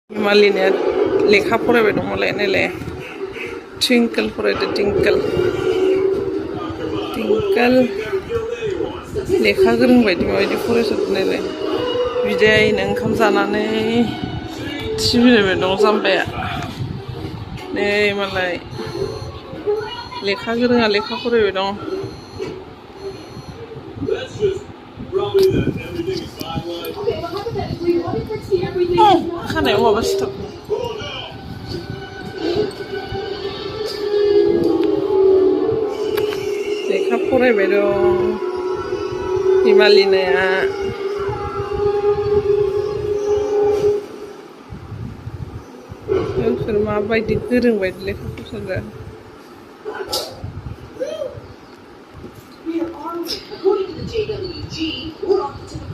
मालिनाया लेखा फरायबाय दं मालाय नायलाय ट्विंकल फरायदो टिंकल लेखा गोरों बायदि माबायदि फरायसोदो नायलाय बिदायानो ओंखाम जानानै टिभि नायबाय दं जाम्बाया नै मालाय लेखा गोरोङा लेखा फरायबाय दं खानायाव माबा सिथाब लेखा फरायबाय दं हिमालिनाया गावसोर माबायदि गोरों बायदि लेखा फरायदों According to the JWG, we're off to